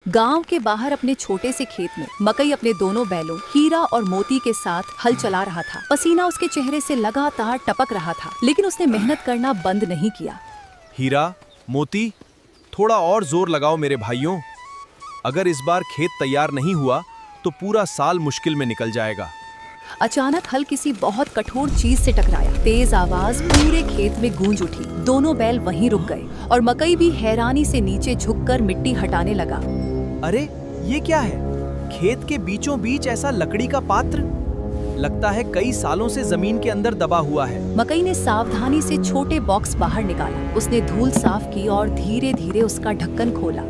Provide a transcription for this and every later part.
गांव के बाहर अपने छोटे से खेत में मकई अपने दोनों बैलों हीरा और मोती के साथ हल चला रहा था। पसीना उसके चेहरे से लगातार टपक रहा था, लेकिन उसने मेहनत करना बंद नहीं किया। हीरा, मोती, थोड़ा और जोर लगाओ मेरे भाइयों। अगर इस बार खेत तैयार नहीं हुआ तो पूरा साल मुश्किल में निकल जाएगा। अचानक हल किसी बहुत कठोर चीज से टकराया। तेज आवाज पूरे खेत में गूंज उठी। दोनों बैल वहीं रुक गए और मकई भी हैरानी से नीचे झुककर मिट्टी हटाने लगा। अरे ये क्या है? खेत के बीचों बीच ऐसा लकड़ी का पात्र, लगता है कई सालों से जमीन के अंदर दबा हुआ है। मकई ने सावधानी से छोटे बॉक्स बाहर निकाला। उसने धूल साफ की और धीरे धीरे उसका ढक्कन खोला।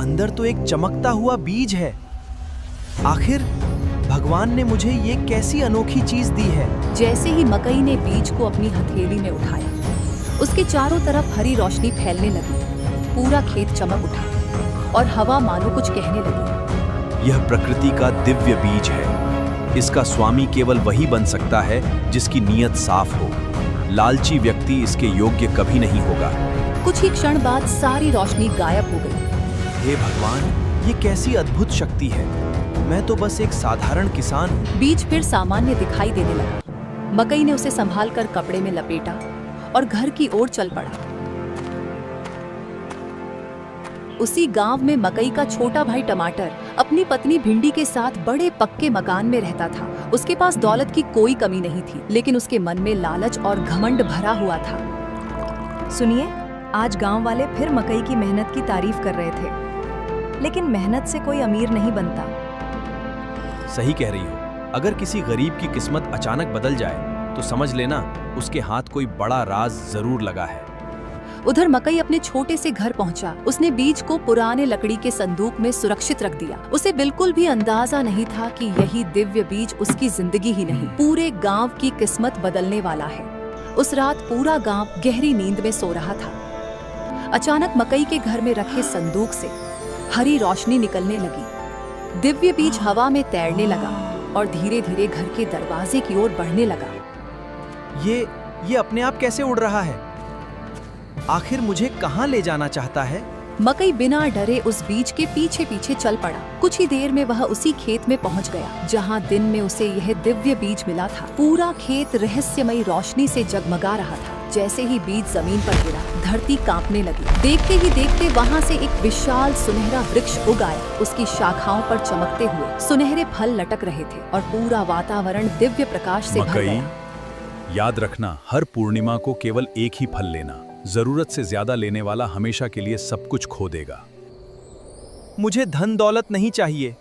अंदर तो एक चमकता हुआ बीज है। आखिर भगवान ने मुझे ये कैसी अनोखी चीज दी है। जैसे ही मकई ने बीज को अपनी हथेली में उठाया, उसके चारों तरफ हरी रोशनी फैलने लगी। पूरा खेत चमक उठा और हवा मानो कुछ कहने लगी। यह प्रकृति का दिव्य बीज है। इसका स्वामी केवल वही बन सकता है जिसकी नीयत साफ हो। लालची व्यक्ति इसके योग्य कभी नहीं होगा। कुछ ही क्षण बाद सारी रोशनी गायब हो गई। हे भगवान, ये कैसी अद्भुत शक्ति है। मैं तो बस एक साधारण किसान हूँ। बीज फिर सामान्य दिखाई देने लगा। मकई ने उसे संभालकर कपड़े में लपेटा और घर की ओर चल पड़ा। उसी गांव में मकई का छोटा भाई टमाटर अपनी पत्नी भिंडी के साथ बड़े पक्के मकान में रहता था। उसके पास दौलत की कोई कमी नहीं थी, लेकिन उसके मन में लालच और घमंड भरा हुआ था। सुनिए, आज गांव वाले फिर मकई की मेहनत की तारीफ कर रहे थे, लेकिन मेहनत से कोई अमीर नहीं बनता। सही कह रही हो। अगर किसी गरीब की किस्मत अचानक बदल जाए तो समझ लेना उसके हाथ कोई बड़ा राज जरूर लगा है। उधर मकई अपने छोटे से घर पहुंचा। उसने बीज को पुराने लकड़ी के संदूक में सुरक्षित रख दिया। उसे बिल्कुल भी अंदाजा नहीं था कि यही दिव्य बीज उसकी जिंदगी ही नहीं, पूरे गांव की किस्मत बदलने वाला है। उस रात पूरा गांव गहरी नींद में सो रहा था। अचानक मकई के घर में रखे संदूक से हरी रोशनी निकलने लगी। दिव्य बीज हवा में तैरने लगा और धीरे धीरे घर के दरवाजे की ओर बढ़ने लगा। ये अपने आप कैसे उड़ रहा है? आखिर मुझे कहाँ ले जाना चाहता है? मकई बिना डरे उस बीज के पीछे पीछे चल पड़ा। कुछ ही देर में वह उसी खेत में पहुंच गया जहां दिन में उसे यह दिव्य बीज मिला था। पूरा खेत रहस्यमयी रोशनी से जगमगा रहा था। जैसे ही बीज जमीन पर गिरा, धरती कांपने लगी। देखते ही देखते वहां से एक विशाल सुनहरा वृक्ष उग आया। उसकी शाखाओं पर चमकते हुए सुनहरे फल लटक रहे थे और पूरा वातावरण दिव्य प्रकाश से भर गया। याद रखना, हर पूर्णिमा को केवल एक ही फल लेना। जरूरत से ज्यादा लेने वाला हमेशा के लिए सब कुछ खो देगा। मुझे धन दौलत नहीं चाहिए,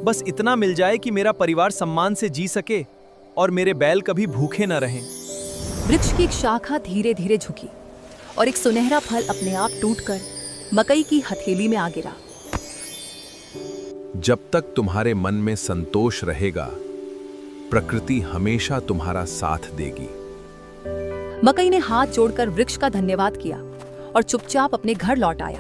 बस इतना मिल जाए कि मेरा परिवार सम्मान से जी सके और मेरे बैल कभी भूखे न रहें। वृक्ष की एक शाखा धीरे धीरे झुकी और एक सुनहरा फल अपने आप टूटकर मकई की हथेली में आ गिरा। जब तक तुम्हारे मन में संतोष रहेगा, प्रकृति हमेशा तुम्हारा साथ देगी। मकई ने हाथ जोड़कर वृक्ष का धन्यवाद किया और चुपचाप अपने घर लौट आया।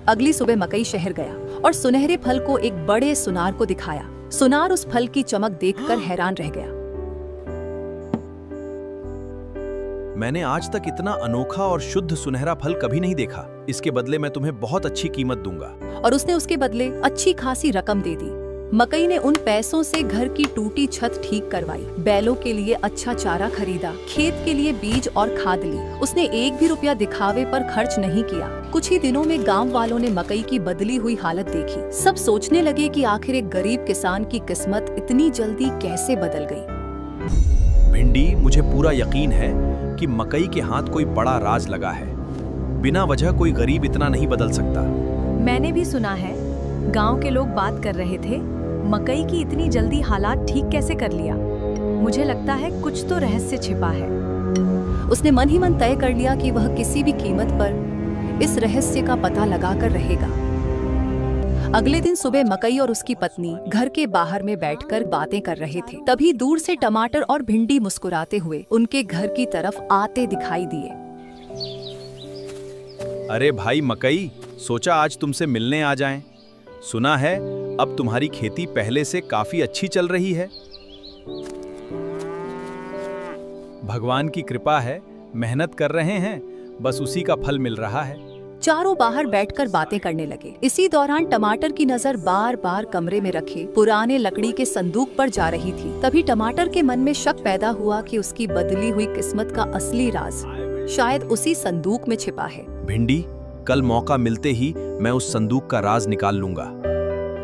अगली सुबह मकई शहर गया और सुनहरे फल को एक बड़े सुनार को दिखाया। सुनार उस फल की चमक देखकर हैरान रह गया। मैंने आज तक इतना अनोखा और शुद्ध सुनहरा फल कभी नहीं देखा। इसके बदले मैं तुम्हें बहुत अच्छी कीमत दूंगा। और उसने उसके बदले अच्छी खासी रकम दे दी। मकई ने उन पैसों से घर की टूटी छत ठीक करवाई, बैलों के लिए अच्छा चारा खरीदा, खेत के लिए बीज और खाद ली। उसने एक भी रुपया दिखावे पर खर्च नहीं किया। कुछ ही दिनों में गांव वालों ने मकई की बदली हुई हालत देखी। सब सोचने लगे कि आखिर एक गरीब किसान की किस्मत इतनी जल्दी कैसे बदल गई। भिंडी, मुझे पूरा यकीन है कि मकई के हाथ कोई बड़ा राज लगा है। बिना वजह कोई गरीब इतना नहीं बदल सकता। मैंने भी सुना है, गांव के लोग बात कर रहे थे, मकई की इतनी जल्दी हालात ठीक कैसे कर लिया। मुझे लगता है कुछ तो रहस्य छिपा है। उसने मन ही मन तय कर लिया कि वह किसी भी कीमत पर इस रहस्य का पता लगाकर रहेगा। अगले दिन सुबह मकई और उसकी पत्नी घर के बाहर में बैठकर बातें कर रहे थे। तभी दूर से टमाटर और भिंडी मुस्कुराते हुए उनके घर की तरफ आते दिखाई दिए। अरे भाई मकई, सोचा आज तुमसे मिलने आ जाएं। सुना है अब तुम्हारी खेती पहले से काफी अच्छी चल रही है। भगवान की कृपा है, मेहनत कर रहे हैं, बस उसी का फल मिल रहा है। चारों बाहर बैठकर बातें करने लगे। इसी दौरान टमाटर की नजर बार बार कमरे में रखे पुराने लकड़ी के संदूक पर जा रही थी। तभी टमाटर के मन में शक पैदा हुआ कि उसकी बदली हुई किस्मत का असली राज शायद उसी संदूक में छिपा है। भिंडी, कल मौका मिलते ही मैं उस संदूक का राज निकाल लूंगा।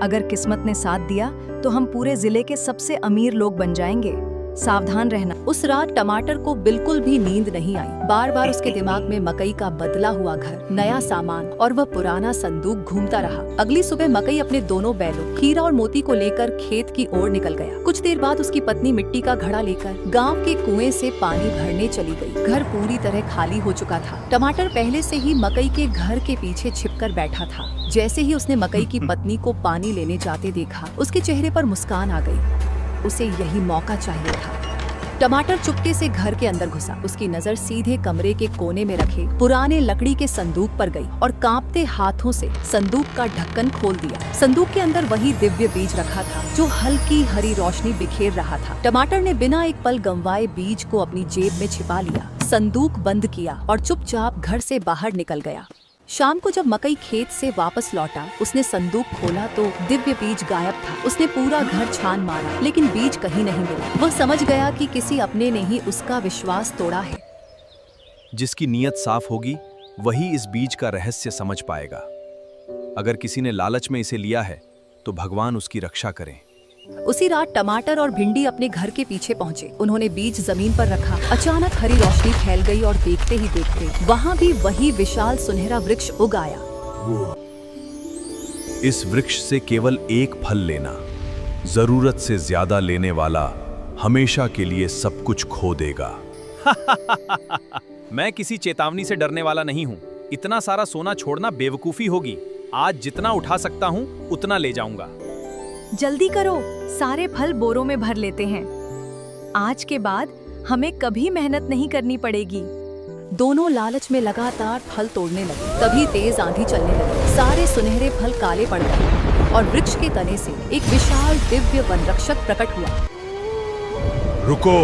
अगर किस्मत ने साथ दिया तो हम पूरे जिले के सबसे अमीर लोग बन जाएंगे। सावधान रहना। उस रात टमाटर को बिल्कुल भी नींद नहीं आई। बार बार उसके दिमाग में मकई का बदला हुआ घर, नया सामान और वह पुराना संदूक घूमता रहा। अगली सुबह मकई अपने दोनों बैलों हीरा और मोती को लेकर खेत की ओर निकल गया। कुछ देर बाद उसकी पत्नी मिट्टी का घड़ा लेकर गांव के कुएं से पानी भरने चली गई। घर पूरी तरह खाली हो चुका था। टमाटर पहले से ही मकई के घर के पीछे छिपकर बैठा था। जैसे ही उसने मकई की पत्नी को पानी लेने जाते देखा, उसके चेहरे पर मुस्कान आ गई। उसे यही मौका चाहिए था। टमाटर चुपके से घर के अंदर घुसा। उसकी नजर सीधे कमरे के कोने में रखे पुराने लकड़ी के संदूक पर गई और कांपते हाथों से संदूक का ढक्कन खोल दिया। संदूक के अंदर वही दिव्य बीज रखा था जो हल्की हरी रोशनी बिखेर रहा था। टमाटर ने बिना एक पल गंवाए बीज को अपनी जेब में छिपा लिया, संदूक बंद किया और चुपचाप घर से बाहर निकल गया। शाम को जब मकई खेत से वापस लौटा, उसने संदूक खोला तो दिव्य बीज गायब था। उसने पूरा घर छान मारा लेकिन बीज कहीं नहीं मिला। वह समझ गया कि किसी अपने ने ही उसका विश्वास तोड़ा है। जिसकी नीयत साफ होगी वही इस बीज का रहस्य समझ पाएगा। अगर किसी ने लालच में इसे लिया है तो भगवान उसकी रक्षा करें। उसी रात टमाटर और भिंडी अपने घर के पीछे पहुंचे। उन्होंने बीज जमीन पर रखा। अचानक हरी रोशनी फैल गई और देखते ही देखते वहां भी वही विशाल सुनहरा वृक्ष उग आया। इस वृक्ष से केवल एक फल लेना, जरूरत से ज्यादा लेने वाला हमेशा के लिए सब कुछ खो देगा। मैं किसी चेतावनी से डरने वाला नहीं हूँ। इतना सारा सोना छोड़ना बेवकूफी होगी। आज जितना उठा सकता हूँ उतना ले जाऊंगा। जल्दी करो, सारे फल बोरों में भर लेते हैं। आज के बाद हमें कभी मेहनत नहीं करनी पड़ेगी। दोनों लालच में लगातार फल तोड़ने लगे। तभी तेज आंधी चलने लगी। सारे सुनहरे फल काले पड़ गए और वृक्ष के तने से एक विशाल दिव्य वनरक्षक प्रकट हुआ। रुको,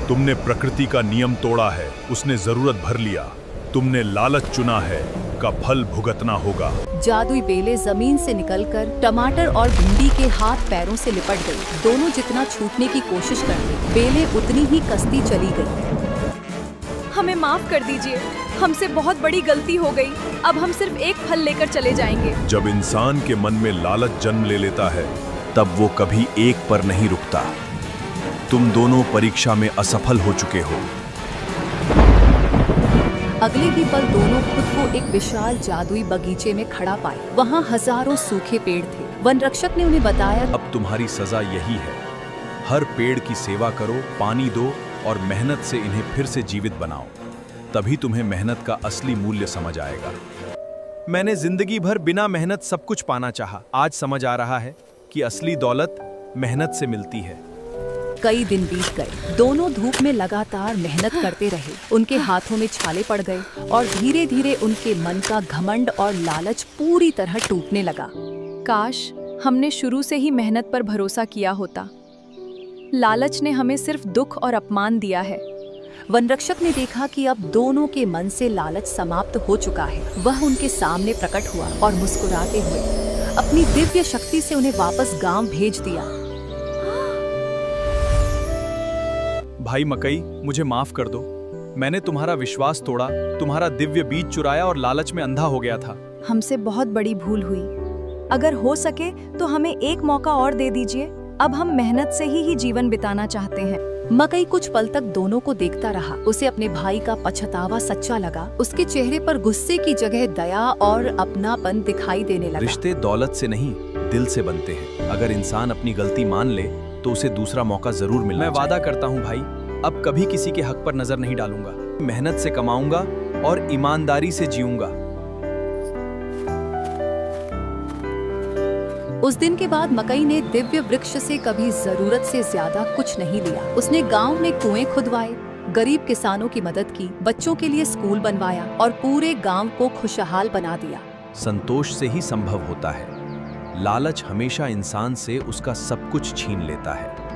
तुमने प्रकृति का नियम तोड़ा है। उसने जरूरत भर लिया। तुमने लालच चुना है, का फल भुगतना होगा। जादुई बेलें जमीन से निकलकर टमाटर और भिंडी के हाथ पैरों से लिपट गई। दोनों जितना छूटने की कोशिश करते, बेलें उतनी ही कसती चली गई। हमें माफ कर दीजिए, हमसे बहुत बड़ी गलती हो गई। अब हम सिर्फ एक फल लेकर चले जाएंगे। जब इंसान के मन में लालच जन्म ले लेता है तब वो कभी एक पर नहीं रुकता। तुम दोनों परीक्षा में असफल हो चुके हो। अगले ही पल दोनों खुद को एक विशाल जादुई बगीचे में खड़ा पाए। वहाँ हजारों सूखे पेड़ थे। वनरक्षक ने उन्हें बताया, अब तुम्हारी सजा यही है। हर पेड़ की सेवा करो, पानी दो और मेहनत से इन्हें फिर से जीवित बनाओ। तभी तुम्हें मेहनत का असली मूल्य समझ आएगा। मैंने जिंदगी भर बिना मेहनत सब कुछ पाना चाहा। आज समझ आ रहा है कि असली दौलत मेहनत से मिलती है। कई दिन बीत गए। दोनों धूप में लगातार मेहनत करते रहे। उनके हाथों में छाले पड़ गए और धीरे धीरे उनके मन का घमंड और लालच पूरी तरह टूटने लगा। काश हमने शुरू से ही मेहनत पर भरोसा किया होता। लालच ने हमें सिर्फ दुख और अपमान दिया है। वनरक्षक ने देखा कि अब दोनों के मन से लालच समाप्त हो चुका है। वह उनके सामने प्रकट हुआ और मुस्कुराते हुए अपनी दिव्य शक्ति से उन्हें वापस गांव भेज दिया। भाई मकई, मुझे माफ कर दो। मैंने तुम्हारा विश्वास तोड़ा, तुम्हारा दिव्य बीज चुराया और लालच में अंधा हो गया था। हमसे बहुत बड़ी भूल हुई। अगर हो सके तो हमें एक मौका और दे दीजिए। अब हम मेहनत से ही जीवन बिताना चाहते हैं। मकई कुछ पल तक दोनों को देखता रहा। उसे अपने भाई का पछतावा सच्चा लगा। उसके चेहरे पर गुस्से की जगह दया और अपनापन दिखाई देने लगा। रिश्ते दौलत से नहीं, दिल से बनते हैं। अगर इंसान अपनी गलती मान ले तो उसे दूसरा मौका जरूर मिलना मैं वादा करता हूँ भाई, अब कभी किसी के हक पर नजर नहीं डालूंगा। मेहनत से कमाऊंगा और ईमानदारी से जीऊंगा। उस दिन के बाद मकई ने दिव्य वृक्ष से कभी जरूरत से ज्यादा कुछ नहीं लिया। उसने गांव में कुएं खुदवाए, गरीब किसानों की मदद की, बच्चों के लिए स्कूल बनवाया और पूरे गांव को खुशहाल बना दिया। संतोष से ही संभव होता है। लालच हमेशा इंसान से उसका सब कुछ छीन लेता है।